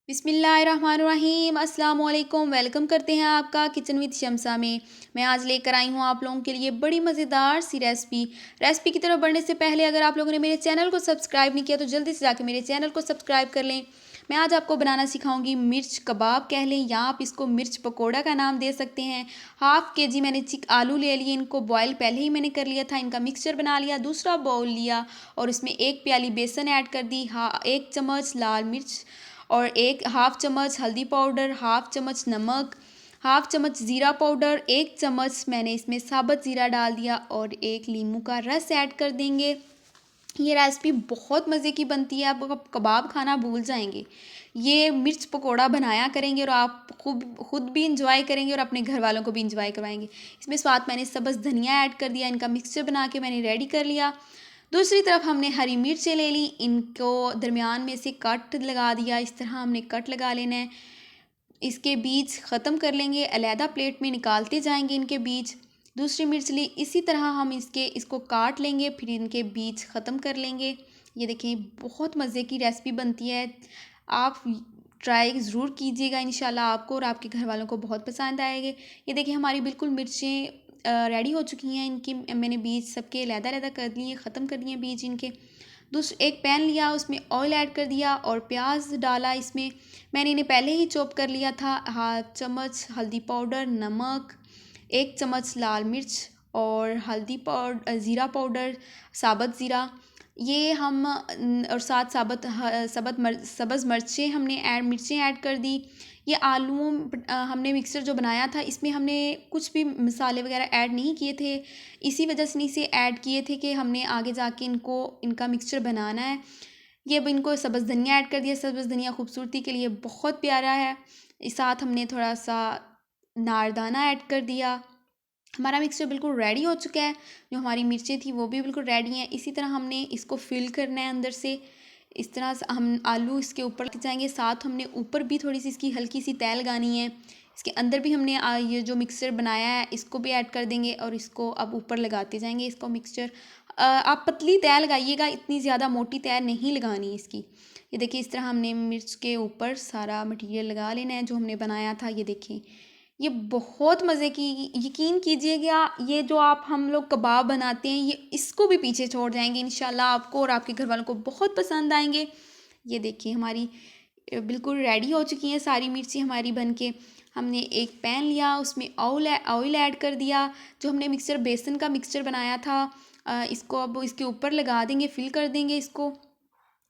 बिस्मिल्लाहिर्रहमानिर्रहीम अस्सलाम वालेकुम। वेलकम करते हैं आपका किचन विद शम्सा में। मैं आज लेकर आई हूँ आप लोगों के लिए बड़ी मज़ेदार सी रेसिपी की तरफ बढ़ने से पहले अगर आप लोगों ने मेरे चैनल को सब्सक्राइब नहीं किया तो जल्दी से जाकर मेरे चैनल को सब्सक्राइब कर लें। मैं आज आपको बनाना सिखाऊंगी मिर्च कबाब कह लें या आप इसको मिर्च पकोड़ा का नाम दे सकते हैं। हाफ़ के जी मैंने आलू ले लिए, इनको बॉयल पहले ही मैंने कर लिया था, इनका मिक्सचर बना लिया। दूसरा बाउल लिया और इसमें एक प्याली बेसन ऐड कर दी, हाँ 1 चम्मच लाल मिर्च और एक हाफ़ चम्मच हल्दी पाउडर, हाफ़ चम्मच नमक, हाफ़ चम्मच ज़ीरा पाउडर, 1 चम्मच मैंने इसमें साबुत ज़ीरा डाल दिया और एक नींबू का रस ऐड कर देंगे। ये रेसिपी बहुत मज़े की बनती है, आप कबाब खाना भूल जाएंगे। ये मिर्च पकोड़ा बनाया करेंगे और आप खुद भी इंजॉय करेंगे और अपने घर वालों को भी इंजॉय करवाएंगे। इसमें स्वाद मैंने सब्ज़ धनिया ऐड कर दिया, इनका मिक्सचर बना के मैंने रेडी कर लिया। दूसरी तरफ हमने हरी मिर्चें ले ली, इनको दरमियान में से कट लगा दिया, इस तरह हमने कट लगा लेना है। इसके बीज ख़त्म कर लेंगे, अलहदा प्लेट में निकालते जाएंगे इनके बीज। दूसरी मिर्च ली, इसी तरह हम इसको काट लेंगे, फिर इनके बीज ख़त्म कर लेंगे। ये देखें बहुत मज़े की रेसिपी बनती है, आप ट्राई ज़रूर कीजिएगा, इंशाल्लाह आपको और आपके घर वालों को बहुत पसंद आएगी। ये देखिए हमारी बिल्कुल मिर्चें रेडी हो चुकी हैं, इनकी मैंने बीज सबके अलहदा-अलहदा कर लिए, ख़त्म कर दिए बीज इनके। एक पैन लिया, उसमें ऑयल ऐड कर दिया और प्याज डाला इसमें। मैंने इन्हें पहले ही चॉप कर लिया था। हाफ चम्मच हल्दी पाउडर, नमक, 1 चम्मच लाल मिर्च और ज़ीरा पाउडर, साबुत ज़ीरा, ये हम और साथ सब्ज़ मिर्चें ऐड कर दी। ये हमने मिक्सर जो बनाया था इसमें हमने कुछ भी मसाले वगैरह ऐड नहीं किए थे, इसी वजह से इसे ऐड किए थे कि हमने आगे जाके इनका मिक्सचर बनाना है। ये अब इनको सब्ज़ धनिया ऐड कर दिया, सब्ज़ धनिया खूबसूरती के लिए बहुत प्यारा है। इस साथ हमने थोड़ा सा नारदाना ऐड कर दिया। हमारा मिक्सचर बिल्कुल रेडी हो चुका है, जो हमारी मिर्चें थी वो भी बिल्कुल रेडी हैं। इसी तरह हमने इसको फिल करना है अंदर से, इस तरह से हम आलू इसके ऊपर लेके जाएंगे। साथ हमने ऊपर भी थोड़ी सी इसकी हल्की सी तह लगानी है। इसके अंदर भी हमने ये जो मिक्सचर बनाया है इसको भी ऐड कर देंगे और इसको अब ऊपर लगाते जाएंगे इसको मिक्सचर। आप पतली तह लगाइएगा, इतनी ज़्यादा मोटी तह नहीं लगानी इसकी। ये देखिए इस तरह हमने मिर्च के ऊपर सारा मटेरियल लगा लेना है जो हमने बनाया था। ये देखिए ये बहुत मज़े की, यकीन कीजिएगा ये जो हम लोग कबाब बनाते हैं ये इसको भी पीछे छोड़ जाएंगे इंशाल्लाह, आपको और आपके घर वालों को बहुत पसंद आएंगे। ये देखिए हमारी बिल्कुल रेडी हो चुकी हैं सारी मिर्ची हमारी बन के। हमने एक पैन लिया, उसमें ऑयल ऐड कर दिया, जो हमने बेसन का मिक्सचर बनाया था इसको अब इसके ऊपर लगा देंगे, फिल कर देंगे इसको।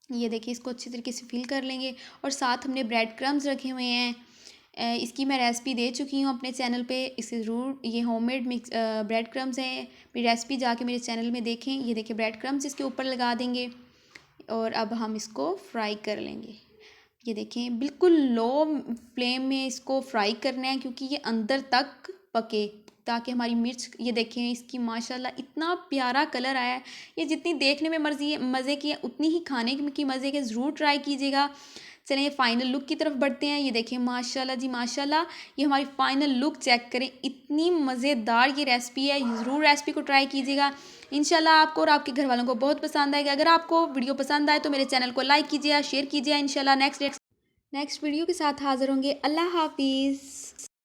ये देखिए इसको अच्छी तरीके से फिल कर लेंगे और साथ हमने ब्रेड क्रम्स रखे हुए हैं। इसकी मैं रेसिपी दे चुकी हूँ अपने चैनल पे, इसे ज़रूर, ये होममेड ब्रेड क्रम्स हैं, मेरी रेसिपी जाके मेरे चैनल में देखें। ये देखिए ब्रेड क्रम्स इसके ऊपर लगा देंगे और अब हम इसको फ्राई कर लेंगे। ये देखें बिल्कुल लो फ्लेम में इसको फ्राई करना है क्योंकि ये अंदर तक पके, ताकि हमारी मिर्च, ये देखें इसकी माशाल्लाह इतना प्यारा कलर आया है। ये जितनी देखने में मज़े की है उतनी ही खाने की मज़े के, ज़रूर ट्राई कीजिएगा। चलें ये फाइनल लुक की तरफ बढ़ते हैं। ये देखें माशाल्लाह जी माशाल्लाह, ये हमारी फाइनल लुक चेक करें, इतनी मज़ेदार ये रेसिपी है, ज़रूर रेसिपी को ट्राई कीजिएगा। इंशाल्लाह आपको और आपके घर वालों को बहुत पसंद आएगा। अगर आपको वीडियो पसंद आए तो मेरे चैनल को लाइक कीजिए, शेयर कीजिए। इंशाल्लाह नेक्स्ट वीडियो के साथ हाज़िर होंगे। अल्लाह हाफिज़।